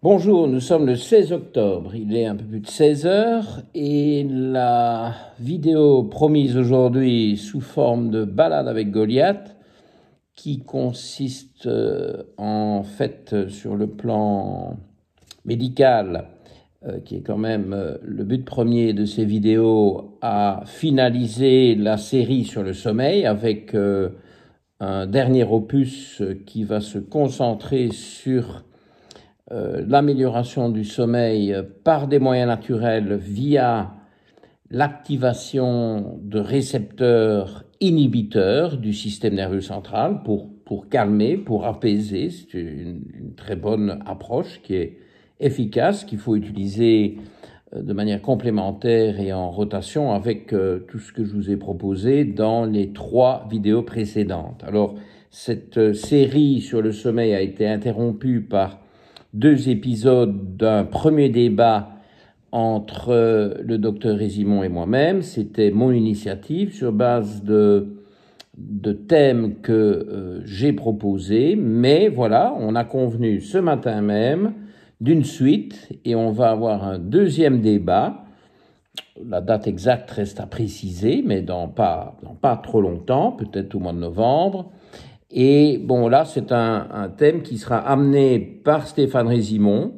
Bonjour, nous sommes le 16 octobre, il est un peu plus de 16 heures et la vidéo promise aujourd'hui sous forme de balade avec Goliath, qui consiste en fait sur le plan médical, qui est quand même le but premier de ces vidéos, à finaliser la série sur le sommeil avec un dernier opus qui va se concentrer sur l'amélioration du sommeil par des moyens naturels via l'activation de récepteurs inhibiteurs du système nerveux central pour calmer, pour apaiser. C'est une très bonne approche qui est efficace, qu'il faut utiliser de manière complémentaire et en rotation avec tout ce que je vous ai proposé dans les 3 vidéos précédentes. Alors, cette série sur le sommeil a été interrompue par 2 épisodes d'un premier débat entre le docteur Résimon et moi-même. C'était mon initiative sur base de thèmes que j'ai proposés, mais voilà, on a convenu ce matin même d'une suite et on va avoir un deuxième débat. La date exacte reste à préciser, mais dans pas trop longtemps, peut-être au mois de novembre. Et bon, là, c'est un thème qui sera amené par Stéphane Résimon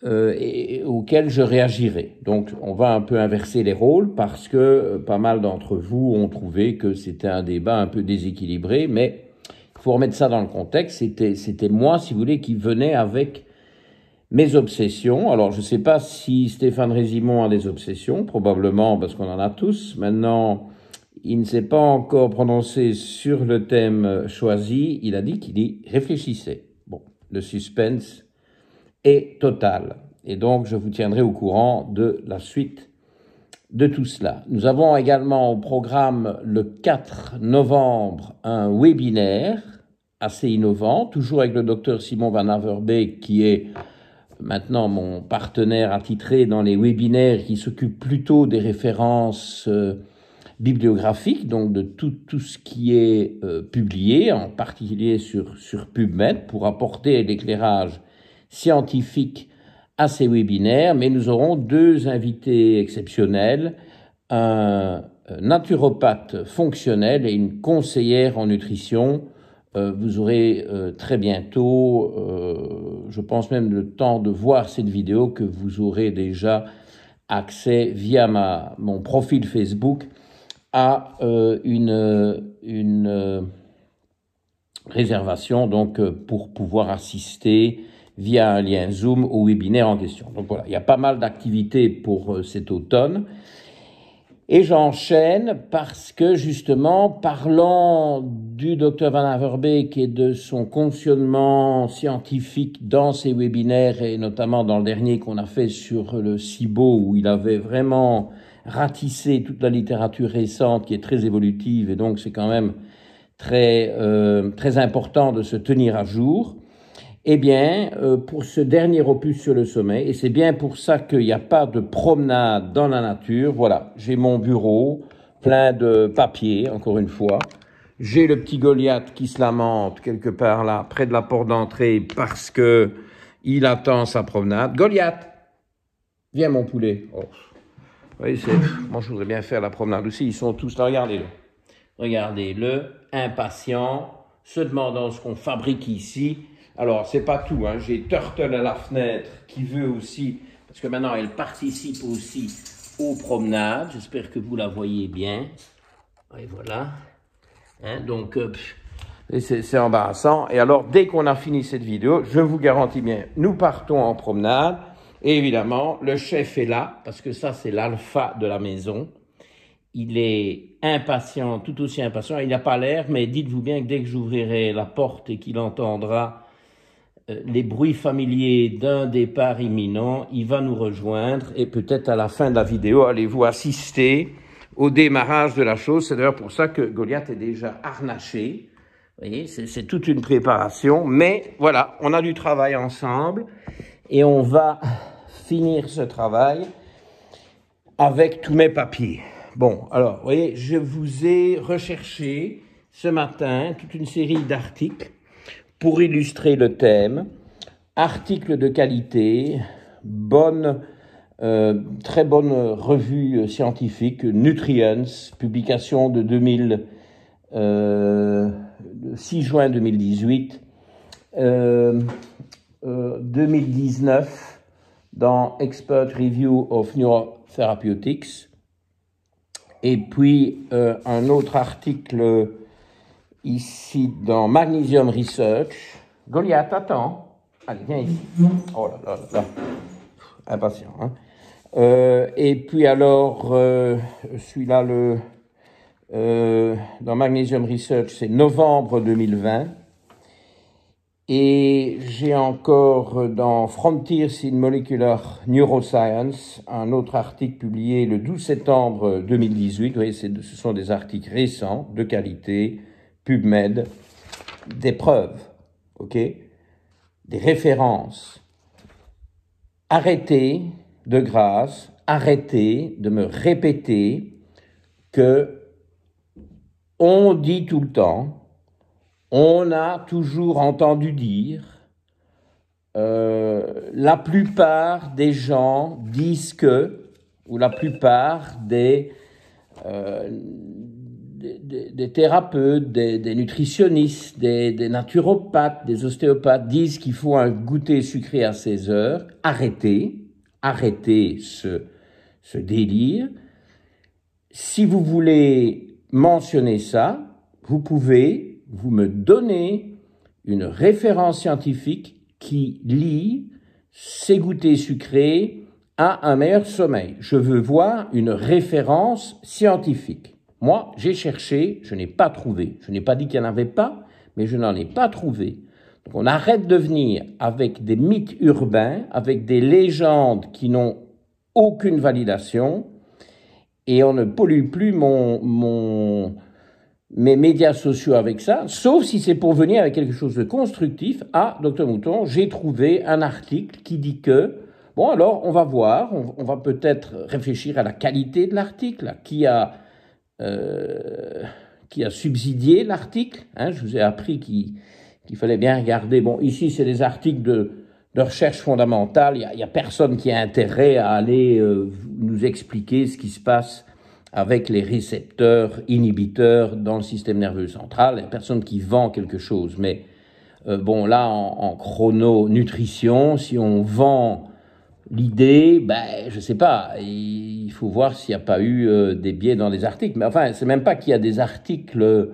et auquel je réagirai. Donc, on va un peu inverser les rôles parce que pas mal d'entre vous ont trouvé que c'était un débat un peu déséquilibré, mais il faut remettre ça dans le contexte. C'était moi, si vous voulez, qui venais avec mes obsessions. Alors, je ne sais pas si Stéphane Résimon a des obsessions, probablement parce qu'on en a tous. Maintenant, il ne s'est pas encore prononcé sur le thème choisi. Il a dit qu'il y réfléchissait. Bon, le suspense est total. Et donc, je vous tiendrai au courant de la suite de tout cela. Nous avons également au programme le 4 novembre un webinaire assez innovant, toujours avec le docteur Simon Van Averbeek, qui est maintenant mon partenaire attitré dans les webinaires, qui s'occupe plutôt des références bibliographique, donc de tout ce qui est publié, en particulier sur PubMed, pour apporter l'éclairage scientifique à ces webinaires. Mais nous aurons 2 invités exceptionnels, un naturopathe fonctionnel et une conseillère en nutrition. Vous aurez très bientôt, je pense même le temps de voir cette vidéo, que vous aurez déjà accès via mon profil Facebook à une réservation donc pour pouvoir assister via un lien Zoom au webinaire en question. Donc voilà, il y a pas mal d'activités pour cet automne. Et j'enchaîne parce que justement, parlant du Dr Van Averbeek et de son fonctionnement scientifique dans ses webinaires, et notamment dans le dernier qu'on a fait sur le SIBO, où il avait vraiment ratissé toute la littérature récente qui est très évolutive, et donc c'est quand même très important de se tenir à jour. Eh bien, pour ce dernier opus sur le sommeil, et c'est bien pour ça qu'il n'y a pas de promenade dans la nature, voilà, j'ai mon bureau plein de papiers, encore une fois. J'ai le petit Goliath qui se lamente quelque part là, près de la porte d'entrée, parce que il attend sa promenade. Goliath, viens mon poulet. Oh. Oui, moi je voudrais bien faire la promenade aussi, ils sont tous là, regardez-le. Regardez-le, impatient, se demandant ce qu'on fabrique ici. Alors, c'est pas tout, hein. J'ai Turtle à la fenêtre qui veut aussi, parce que maintenant elle participe aussi aux promenades. J'espère que vous la voyez bien. Et voilà. Hein, donc, c'est embarrassant. Et alors, dès qu'on a fini cette vidéo, je vous garantis bien, nous partons en promenade. Et évidemment, le chef est là, parce que ça, c'est l'alpha de la maison. Il est impatient, tout aussi impatient. Il n'a pas l'air, mais dites-vous bien que dès que j'ouvrirai la porte et qu'il entendra les bruits familiers d'un départ imminent, il va nous rejoindre et peut-être à la fin de la vidéo, allez-vous assister au démarrage de la chose. C'est d'ailleurs pour ça que Goliath est déjà harnaché. Vous voyez, c'est toute une préparation. Mais voilà, on a du travail ensemble et on va finir ce travail avec tous mes papiers. Bon, alors, vous voyez, je vous ai recherché ce matin toute une série d'articles pour illustrer le thème. article de qualité, très bonne revue scientifique, Nutrients, publication de 6 juin 2018, 2019 dans Expert Review of Neurotherapeutics, et puis un autre article ici dans Magnesium Research. Goliath, attends. Allez, viens ici. Oh là là là. Impatient, hein. Et puis alors, celui-là, dans Magnesium Research, c'est novembre 2020. Et j'ai encore dans Frontiers in Molecular Neuroscience un autre article publié le 12 septembre 2018. Vous voyez, ce sont des articles récents, de qualité, PubMed, des preuves, ok, des références. Arrêtez, de grâce, arrêtez de me répéter que on dit tout le temps, on a toujours entendu dire, la plupart des gens disent que, ou la plupart des thérapeutes, des nutritionnistes, des naturopathes, des ostéopathes disent qu'il faut un goûter sucré à 16 heures. Arrêtez ce délire. Si vous voulez mentionner ça, vous me donner une référence scientifique qui lie ces goûters sucrés à un meilleur sommeil. Je veux voir une référence scientifique. Moi, j'ai cherché, je n'ai pas trouvé. Je n'ai pas dit qu'il n'y en avait pas, mais je n'en ai pas trouvé. Donc on arrête de venir avec des mythes urbains, avec des légendes qui n'ont aucune validation, et on ne pollue plus mes médias sociaux avec ça, sauf si c'est pour venir avec quelque chose de constructif. Ah, Dr Mouton, j'ai trouvé un article qui dit que... Bon, alors, on va voir, on va peut-être réfléchir à la qualité de l'article, qui a subsidié l'article. Hein, je vous ai appris qu'il fallait bien regarder. Bon, ici, c'est des articles de recherche fondamentale. Il y a personne qui a intérêt à aller nous expliquer ce qui se passe avec les récepteurs inhibiteurs dans le système nerveux central. Il n'y a personne qui vend quelque chose. Mais bon, là, en chrononutrition, si on vend l'idée, ben, je sais pas, il faut voir s'il n'y a pas eu des biais dans les articles. Mais enfin, c'est même pas qu'il y a des articles,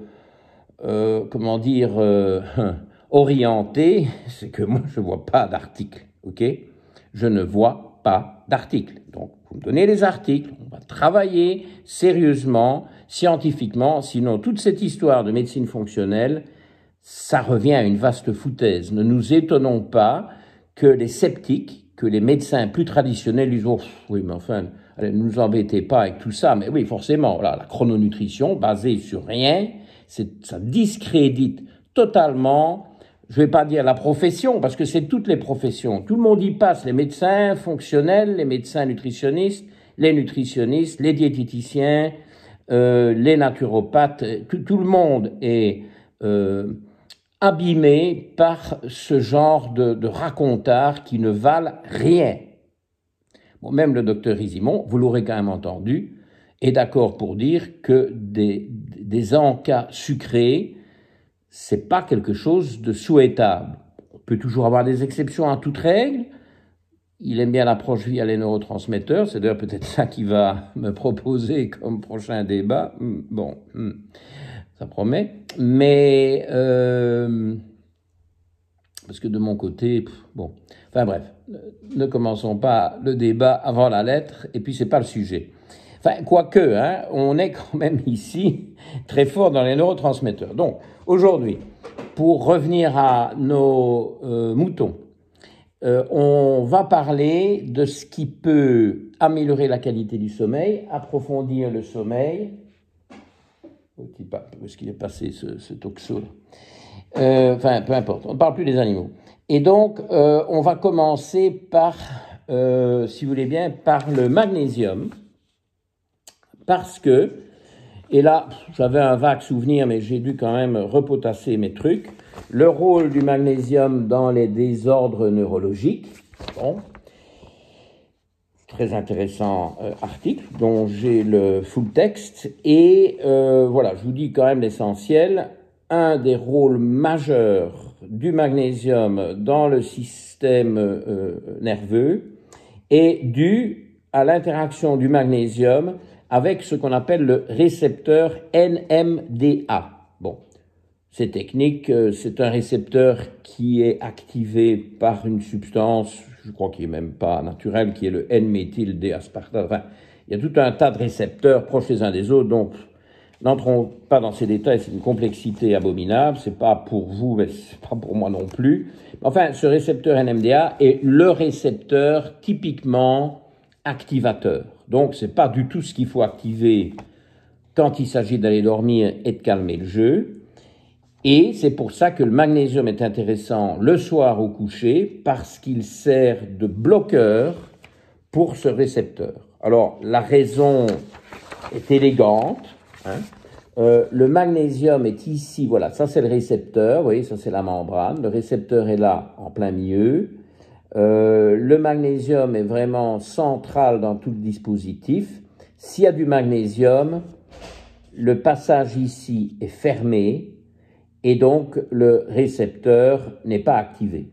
orientés, c'est que moi, je vois pas d'articles, ok? Je ne vois pas d'articles. Donc, vous me donnez les articles, on va travailler sérieusement, scientifiquement, sinon toute cette histoire de médecine fonctionnelle, ça revient à une vaste foutaise. Ne nous étonnons pas que les sceptiques, que les médecins plus traditionnels disent « Oh, oui, mais enfin, allez, ne nous embêtez pas avec tout ça. » Mais oui, forcément, voilà, la chrononutrition, basée sur rien, ça discrédite totalement, je ne vais pas dire la profession, parce que c'est toutes les professions. Tout le monde y passe, les médecins fonctionnels, les médecins nutritionnistes, les diététiciens, les naturopathes, tout le monde est abîmé par ce genre de racontards qui ne valent rien. Bon, même le docteur Isimon, vous l'aurez quand même entendu, est d'accord pour dire que des encas sucrés, c'est pas quelque chose de souhaitable. On peut toujours avoir des exceptions à toute règle. Il aime bien l'approche via les neurotransmetteurs. C'est d'ailleurs peut-être ça qu'il va me proposer comme prochain débat. Bon, ça promet. Mais, parce que de mon côté, bon. Enfin bref, ne commençons pas le débat avant la lettre, et puis c'est pas le sujet. Enfin, quoique, hein, on est quand même ici très fort dans les neurotransmetteurs. Donc, aujourd'hui, pour revenir à nos moutons, on va parler de ce qui peut améliorer la qualité du sommeil, approfondir le sommeil. Où est-ce qu'il est passé, ce toxo? Enfin, peu importe, on ne parle plus des animaux. Et donc, on va commencer par, si vous voulez bien, par le magnésium. Parce que, et là, j'avais un vague souvenir, mais j'ai dû quand même repotasser mes trucs. Le rôle du magnésium dans les désordres neurologiques. Bon. Très intéressant article dont j'ai le full texte. Et voilà, je vous dis quand même l'essentiel. Un des rôles majeurs du magnésium dans le système nerveux est dû à l'interaction du magnésium avec ce qu'on appelle le récepteur NMDA. Bon, c'est technique, c'est un récepteur qui est activé par une substance, je crois qu'il n'est même pas naturelle, qui est le N-méthyl-D-aspartate. Enfin, il y a tout un tas de récepteurs proches les uns des autres, donc n'entrons pas dans ces détails, c'est une complexité abominable, c'est pas pour vous, mais c'est pas pour moi non plus. Enfin, ce récepteur NMDA est le récepteur typiquement activateur. Donc, c'est pas du tout ce qu'il faut activer quand il s'agit d'aller dormir et de calmer le jeu. Et c'est pour ça que le magnésium est intéressant le soir au coucher, parce qu'il sert de bloqueur pour ce récepteur. Alors, la raison est élégante. Le magnésium est ici, voilà, ça c'est le récepteur, vous voyez, ça c'est la membrane. Le récepteur est là, en plein milieu. Le magnésium est vraiment central dans tout le dispositif. S'il y a du magnésium, le passage ici est fermé et donc le récepteur n'est pas activé.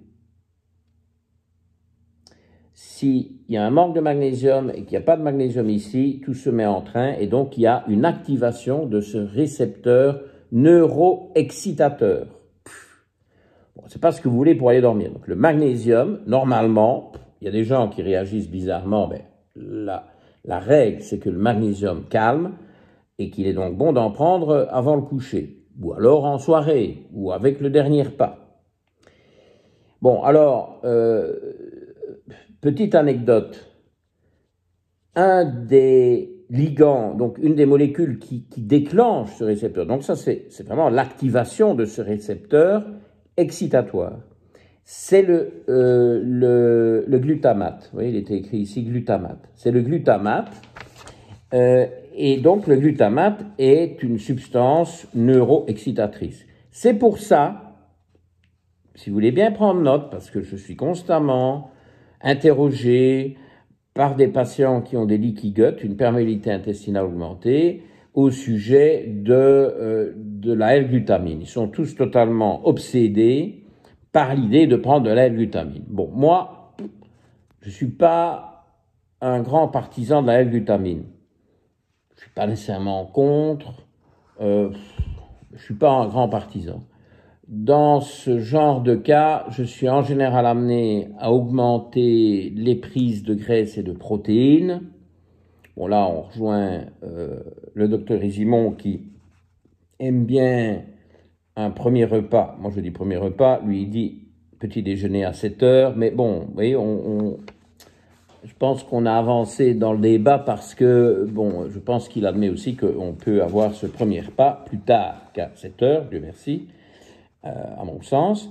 S'il y a un manque de magnésium et qu'il n'y a pas de magnésium ici, tout se met en train et donc il y a une activation de ce récepteur neuroexcitateur. Bon, c'est pas ce que vous voulez pour aller dormir. Donc le magnésium, normalement, il y a des gens qui réagissent bizarrement, mais la règle c'est que le magnésium calme et qu'il est donc bon d'en prendre avant le coucher, ou alors en soirée, ou avec le dernier repas. Bon, alors, petite anecdote, un des ligands, donc une des molécules qui déclenche ce récepteur, donc ça c'est vraiment l'activation de ce récepteur excitatoire, c'est le glutamate. Vous voyez, il était écrit ici glutamate. C'est le glutamate, et donc le glutamate est une substance neuroexcitatrice. C'est pour ça, si vous voulez bien prendre note, parce que je suis constamment interrogé par des patients qui ont des leaky gut, une perméabilité intestinale augmentée, au sujet de la L-glutamine. Ils sont tous totalement obsédés par l'idée de prendre de la L-glutamine. Bon, moi, je ne suis pas un grand partisan de la L-glutamine. Je ne suis pas nécessairement contre, je ne suis pas un grand partisan. Dans ce genre de cas, je suis en général amené à augmenter les prises de graisse et de protéines. Bon, là, on rejoint le docteur Isimon qui aime bien un premier repas. Moi, je dis premier repas. Lui, il dit petit déjeuner à 7 heures. Mais bon, vous voyez, je pense qu'on a avancé dans le débat parce que, bon, je pense qu'il admet aussi qu'on peut avoir ce premier repas plus tard qu'à 7 heures, Dieu merci, à mon sens.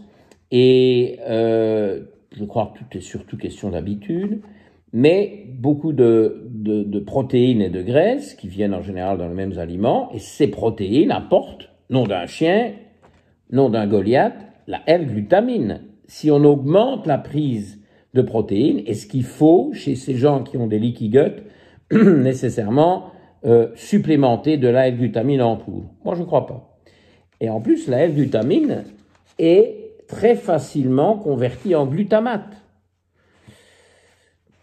Et je crois que tout est surtout question d'habitude. Mais beaucoup de protéines et de graisses qui viennent en général dans les mêmes aliments, et ces protéines apportent, nom d'un chien, nom d'un Goliath, la L-glutamine. Si on augmente la prise de protéines, est-ce qu'il faut, chez ces gens qui ont des leaky gut, nécessairement supplémenter de la L-glutamine en poudre? Moi, je ne crois pas. Et en plus, la L-glutamine est très facilement convertie en glutamate.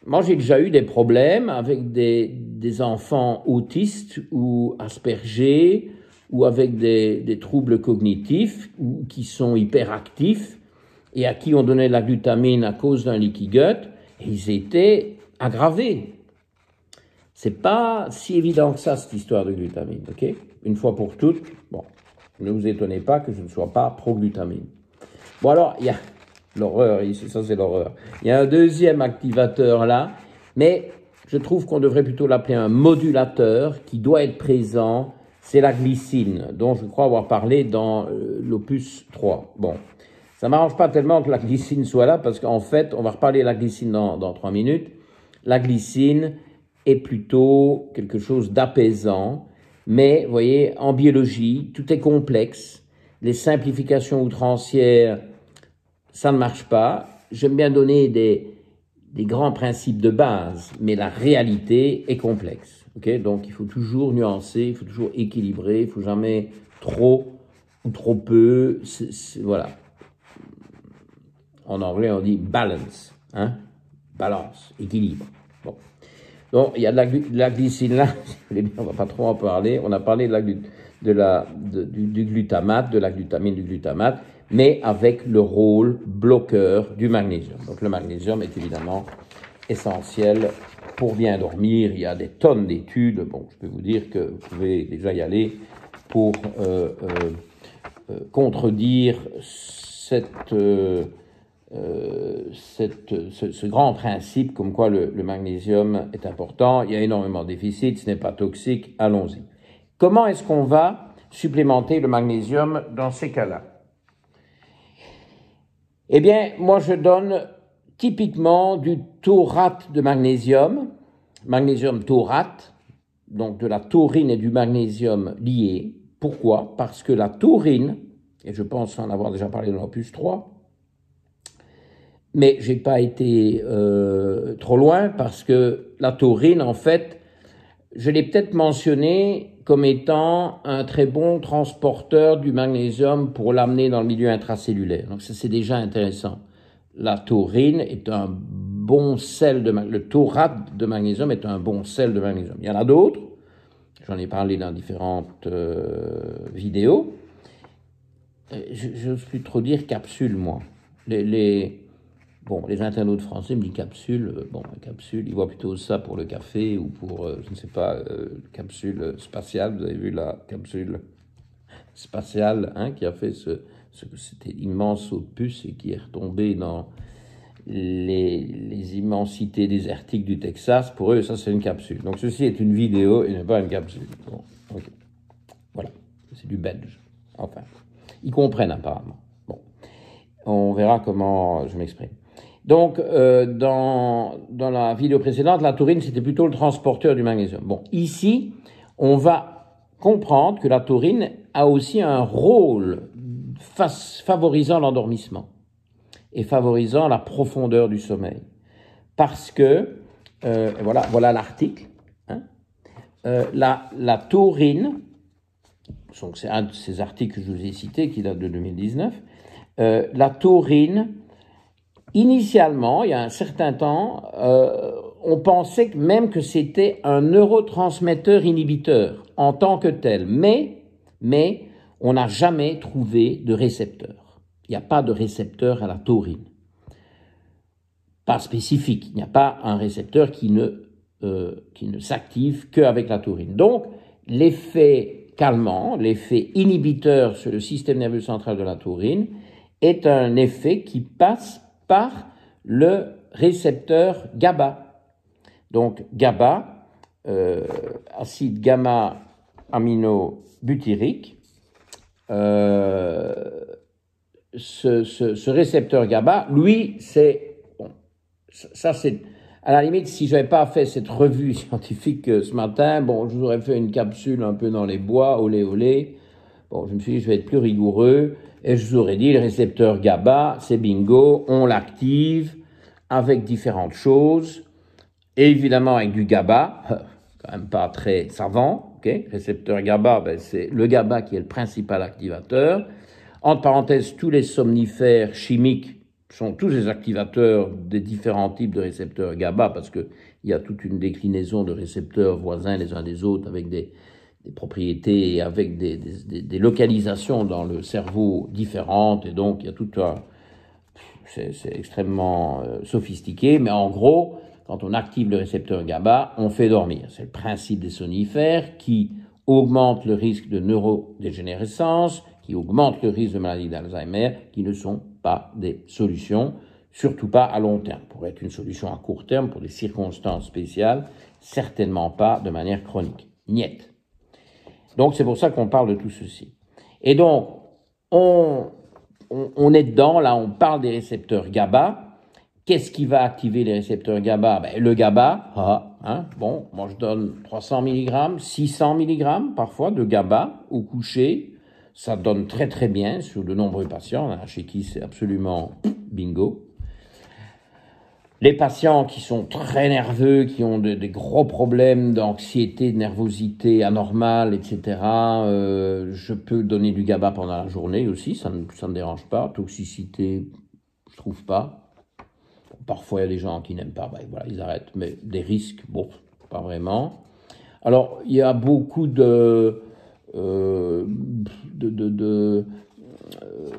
Moi, j'ai déjà eu des problèmes avec des enfants autistes ou aspergés ou avec des troubles cognitifs ou qui sont hyperactifs et à qui on donnait de la glutamine à cause d'un leaky gut et ils étaient aggravés. C'est pas si évident que ça, cette histoire de glutamine, ok? Une fois pour toutes, bon, ne vous étonnez pas que je ne sois pas pro-glutamine. Bon, alors, il y a l'horreur, ici, ça c'est l'horreur. Il y a un deuxième activateur là, mais je trouve qu'on devrait plutôt l'appeler un modulateur qui doit être présent, c'est la glycine, dont je crois avoir parlé dans l'opus 3. Bon, ça ne m'arrange pas tellement que la glycine soit là, parce qu'en fait, on va reparler de la glycine dans 3 minutes. La glycine est plutôt quelque chose d'apaisant, mais vous voyez, en biologie, tout est complexe. les simplifications outrancières, ça ne marche pas. J'aime bien donner des grands principes de base, mais la réalité est complexe. Okay? Donc, il faut toujours nuancer, il faut toujours équilibrer, il ne faut jamais trop ou trop peu. Voilà. En anglais, on dit balance, hein? Balance, équilibre. Bon. Donc, il y a de la glycine là, on ne va pas trop en parler. On a parlé du glutamate, de la glutamine du glutamate, mais avec le rôle bloqueur du magnésium. Donc, le magnésium est évidemment essentiel pour bien dormir. Il y a des tonnes d'études. Bon, je peux vous dire que vous pouvez déjà y aller pour contredire ce grand principe comme quoi le magnésium est important. Il y a énormément de déficits, ce n'est pas toxique, allons-y. Comment est-ce qu'on va supplémenter le magnésium dans ces cas-là? Eh bien, moi je donne typiquement du taurate de magnésium taurate, donc de la taurine et du magnésium liés. Pourquoi? Parce que la taurine, et je pense en avoir déjà parlé dans l'opus 3, mais j'ai pas été trop loin parce que la taurine, en fait, je l'ai peut-être mentionné comme étant un très bon transporteur du magnésium pour l'amener dans le milieu intracellulaire. Donc ça, c'est déjà intéressant. La taurine est un bon sel le taurate de magnésium est un bon sel de magnésium. Il y en a d'autres. J'en ai parlé dans différentes vidéos. Je n'ose plus trop dire capsule, moi. Les internautes français me disent capsule. Capsule, ils voient plutôt ça pour le café ou pour, je ne sais pas, capsule spatiale. Vous avez vu la capsule spatiale qui a fait c'était immense saut de puce et qui est retombé dans les immensités désertiques du Texas. Pour eux, ça, c'est une capsule. Donc, ceci est une vidéo et n'est pas une capsule. Bon, ok. Voilà. C'est du belge. Enfin, ils comprennent apparemment. Bon. On verra comment je m'exprime. Donc, dans la vidéo précédente, la taurine, c'était plutôt le transporteur du magnésium. Bon, ici, on va comprendre que la taurine a aussi un rôle favorisant l'endormissement et favorisant la profondeur du sommeil. Parce que, voilà l'article, la taurine, donc c'est un de ces articles que je vous ai cité qui date de 2019, la taurine, initialement, il y a un certain temps, on pensait même que c'était un neurotransmetteur inhibiteur en tant que tel, mais on n'a jamais trouvé de récepteur. Il n'y a pas de récepteur à la taurine. Pas spécifique. Il n'y a pas un récepteur qui ne s'active qu'avec la taurine. Donc, l'effet calmant, l'effet inhibiteur sur le système nerveux central de la taurine est un effet qui passe par le récepteur GABA. Donc, GABA, acide gamma-aminobutyrique, ce récepteur GABA, lui, c'est... Bon, ça, c'est... À la limite, si je n'avais pas fait cette revue scientifique ce matin, je vous aurais fait une capsule un peu dans les bois, olé olé. Bon, je me suis dit, je vais être plus rigoureux, et je vous aurais dit, le récepteur GABA, c'est bingo, on l'active avec différentes choses, et évidemment avec du GABA, quand même pas très savant, ok? Récepteur GABA, c'est le GABA qui est le principal activateur. Entre parenthèses, tous les somnifères chimiques sont tous les activateurs des différents types de récepteurs GABA, parce qu'il y a toute une déclinaison de récepteurs voisins les uns des autres avec des propriétés et avec des localisations dans le cerveau différentes, et donc il y a tout un... C'est extrêmement sophistiqué, mais en gros, quand on active le récepteur GABA, on fait dormir. C'est le principe des somnifères qui augmente le risque de neurodégénérescence, qui augmente le risque de maladie d'Alzheimer, qui ne sont pas des solutions, surtout pas à long terme. Pour être une solution à court terme, pour des circonstances spéciales, certainement pas de manière chronique. Niet. Donc c'est pour ça qu'on parle de tout ceci. Et donc, on est dedans, là on parle des récepteurs GABA. Qu'est-ce qui va activer les récepteurs GABA? Le GABA, moi je donne 300 mg, 600 mg parfois de GABA au coucher, Ça donne très très bien sur de nombreux patients, chez qui c'est absolument bingo. Les patients qui sont très nerveux, qui ont des gros problèmes d'anxiété, de nervosité anormale, etc., je peux donner du GABA pendant la journée aussi, ça ne dérange pas. Toxicité, je trouve pas. Parfois, il y a des gens qui n'aiment pas, ben, voilà, ils arrêtent. Mais des risques, bon, pas vraiment. Alors, il y a beaucoup de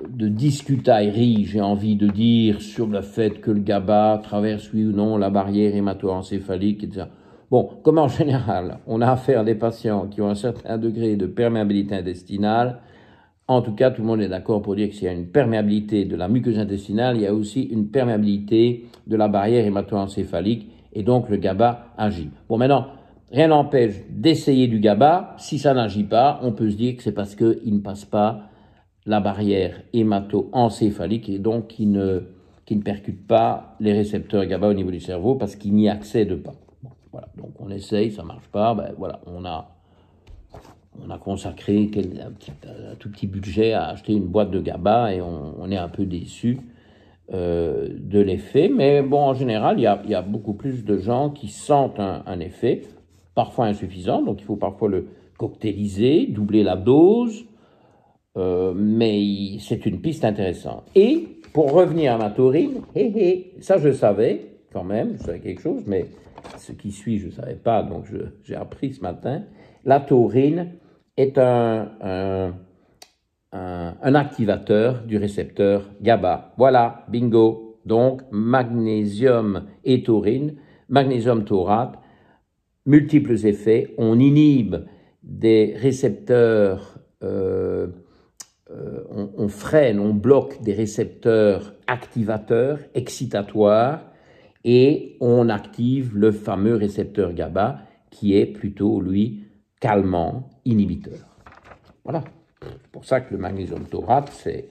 discutailleries, j'ai envie de dire, sur le fait que le GABA traverse, oui ou non, la barrière hémato-encéphalique, etc. Bon, comme en général, on a affaire à des patients qui ont un certain degré de perméabilité intestinale. En tout cas, tout le monde est d'accord pour dire que s'il y a une perméabilité de la muqueuse intestinale, il y a aussi une perméabilité de la barrière hémato-encéphalique, et donc le GABA agit. Bon, maintenant, rien n'empêche d'essayer du GABA. Si ça n'agit pas, on peut se dire que c'est parce qu'il ne passe pas la barrière hémato-encéphalique et donc qui ne percute pas les récepteurs GABA au niveau du cerveau parce qu'il n'y accède pas. Bon, voilà, donc on essaye, ça ne marche pas, ben voilà, on a consacré un tout petit budget à acheter une boîte de GABA et on est un peu déçu de l'effet. Mais bon, en général, il y a beaucoup plus de gens qui sentent un effet, parfois insuffisant, donc il faut parfois le cocktailiser, doubler la dose, mais c'est une piste intéressante. Et pour revenir à ma taurine, ça je savais quand même, je savais quelque chose, mais ce qui suit, je ne savais pas, donc j'ai appris ce matin. La taurine est un activateur du récepteur GABA. Voilà, bingo. Donc, magnésium et taurine, magnésium taurate, multiples effets. On inhibe des récepteurs, on freine, on bloque des récepteurs activateurs, excitatoires, et on active le fameux récepteur GABA qui est plutôt, lui, calmant, inhibiteur. Voilà. C'est pour ça que le magnésium taurate, c'est...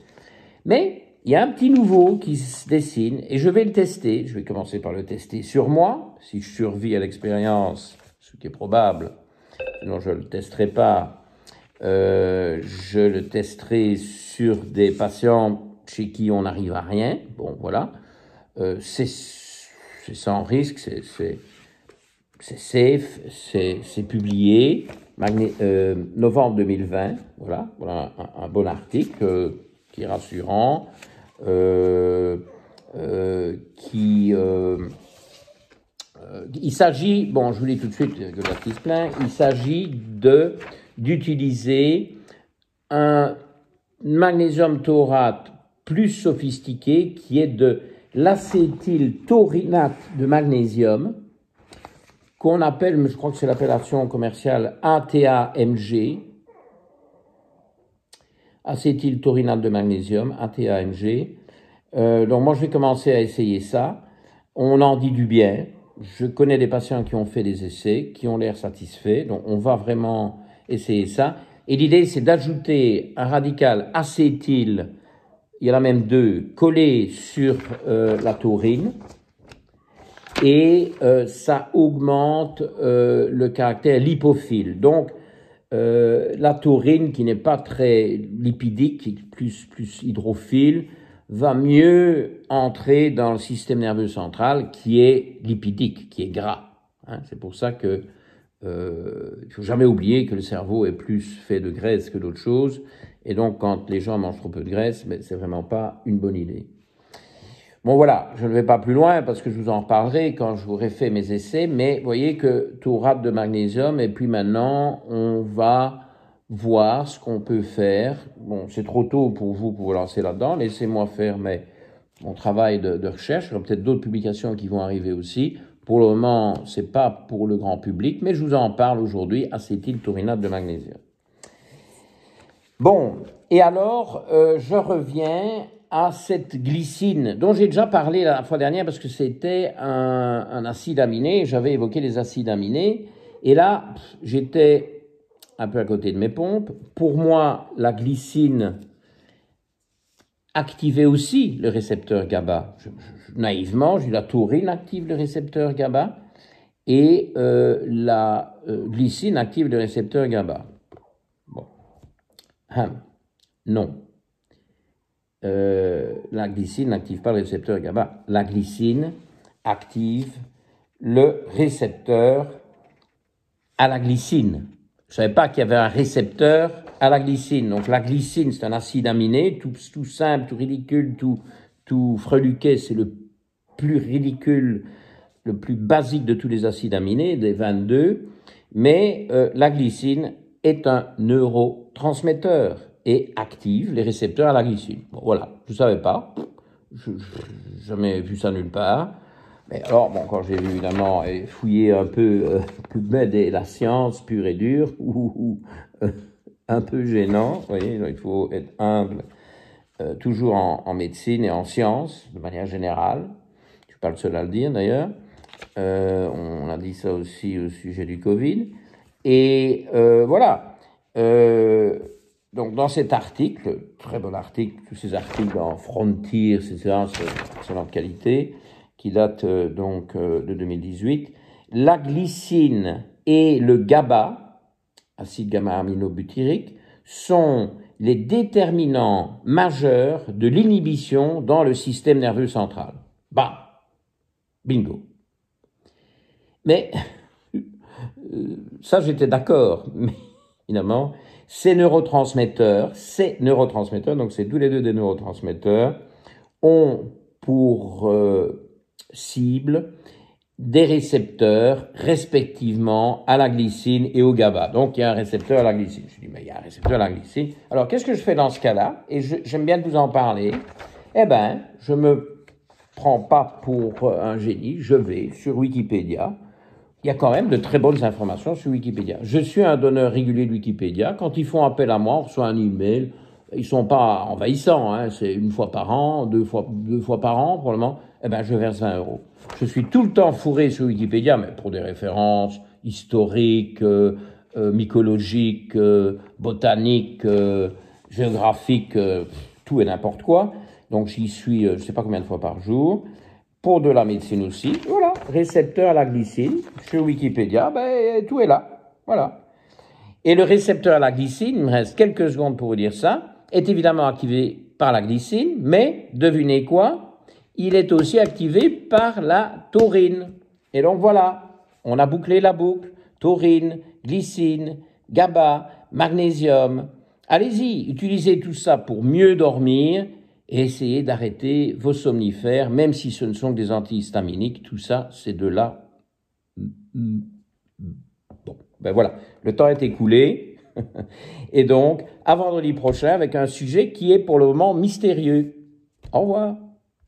Mais il y a un petit nouveau qui se dessine et je vais le tester. Je vais commencer par le tester sur moi. Si je survis à l'expérience, ce qui est probable, sinon je ne le testerai pas, je le testerai sur des patients chez qui on n'arrive à rien. Bon, voilà. C'est sans risque, c'est safe, c'est publié, novembre 2020, voilà un bon article qui est rassurant, il s'agit, bon je vous dis tout de suite que l'article plein, il s'agit d'utiliser un magnésium taurate plus sophistiqué qui est de l'acétyltaurinate de magnésium, qu'on appelle, je crois que c'est l'appellation commerciale ATAMG, acétyltaurinate de magnésium, ATAMG. Donc moi je vais commencer à essayer ça. On en dit du bien. Je connais des patients qui ont fait des essais, qui ont l'air satisfaits. Donc on va vraiment essayer ça. Et l'idée c'est d'ajouter un radical acétyl, il y en a même deux, collé sur la taurine. Et ça augmente le caractère lipophile. Donc, la taurine, qui n'est pas très lipidique, plus hydrophile, va mieux entrer dans le système nerveux central, qui est lipidique, qui est gras. Hein. C'est pour ça que il ne faut jamais oublier que le cerveau est plus fait de graisse que d'autres choses. Et donc, quand les gens mangent trop peu de graisse, ben, c'est vraiment pas une bonne idée. Bon voilà, je ne vais pas plus loin parce que je vous en reparlerai quand je vous fait mes essais, mais vous voyez que taurate de magnésium, et puis maintenant on va voir ce qu'on peut faire. Bon, c'est trop tôt pour vous lancer là-dedans, laissez-moi faire mon travail de recherche, il y aura peut-être d'autres publications qui vont arriver aussi. Pour le moment, c'est pas pour le grand public, mais je vous en parle aujourd'hui, acétyltaurinate de magnésium. Bon, et alors, je reviens à cette glycine dont j'ai déjà parlé la fois dernière parce que c'était un acide aminé, j'avais évoqué les acides aminés, et là, j'étais un peu à côté de mes pompes. Pour moi, la glycine activait aussi le récepteur GABA. Naïvement, je dis la taurine active le récepteur GABA et la glycine active le récepteur GABA. Bon. Non. La glycine n'active pas le récepteur GABA. La glycine active le récepteur à la glycine. Je ne savais pas qu'il y avait un récepteur à la glycine. Donc la glycine, c'est un acide aminé, tout simple, tout ridicule, tout freluquet, c'est le plus ridicule, le plus basique de tous les acides aminés, des 22. Mais la glycine est un neurotransmetteur et active les récepteurs à la glycine. Bon, voilà, je ne savais pas, je n'ai jamais vu ça nulle part. Mais alors, bon, quand j'ai vu évidemment fouiller un peu PubMed et la science pure et dure, un peu gênant, vous voyez, il faut être humble, toujours en médecine et en sciences, de manière générale. Je ne suis pas le seul à le dire d'ailleurs. On a dit ça aussi au sujet du Covid. Et voilà. Donc dans cet article, très bon article, tous ces articles en Frontier, etc., c'est d'excellente qualité, qui date donc de 2018, la glycine et le GABA, acide gamma-aminobutyrique, sont les déterminants majeurs de l'inhibition dans le système nerveux central. Bah, bingo. Mais ça, j'étais d'accord, mais évidemment, ces neurotransmetteurs, donc c'est tous les deux des neurotransmetteurs, ont pour cible des récepteurs respectivement à la glycine et au GABA. Donc, il y a un récepteur à la glycine. Je dis, mais il y a un récepteur à la glycine. Alors, qu'est-ce que je fais dans ce cas-là? Et j'aime bien vous en parler. Eh ben, je me prends pas pour un génie. Je vais sur Wikipédia. Il y a quand même de très bonnes informations sur Wikipédia. Je suis un donneur régulier de Wikipédia. Quand ils font appel à moi, on reçoit un email. Ils sont pas envahissants, hein. C'est une fois par an, deux fois par an, probablement. Eh ben, je verse 20 €. Je suis tout le temps fourré sur Wikipédia, mais pour des références historiques, mycologiques, botaniques, géographiques, tout et n'importe quoi. Donc, j'y suis, je sais pas combien de fois par jour. Pour de la médecine aussi, voilà, récepteur à la glycine, sur Wikipédia, ben, tout est là, voilà. Et le récepteur à la glycine, il me reste quelques secondes pour vous dire ça, est évidemment activé par la glycine, mais devinez quoi? Il est aussi activé par la taurine. Et donc voilà, on a bouclé la boucle, taurine, glycine, GABA, magnésium. Allez-y, utilisez tout ça pour mieux dormir, et essayez d'arrêter vos somnifères, même si ce ne sont que des antihistaminiques. Tout ça, c'est de la... Bon, ben voilà, le temps est écoulé. Et donc, à vendredi prochain avec un sujet qui est pour le moment mystérieux. Au revoir.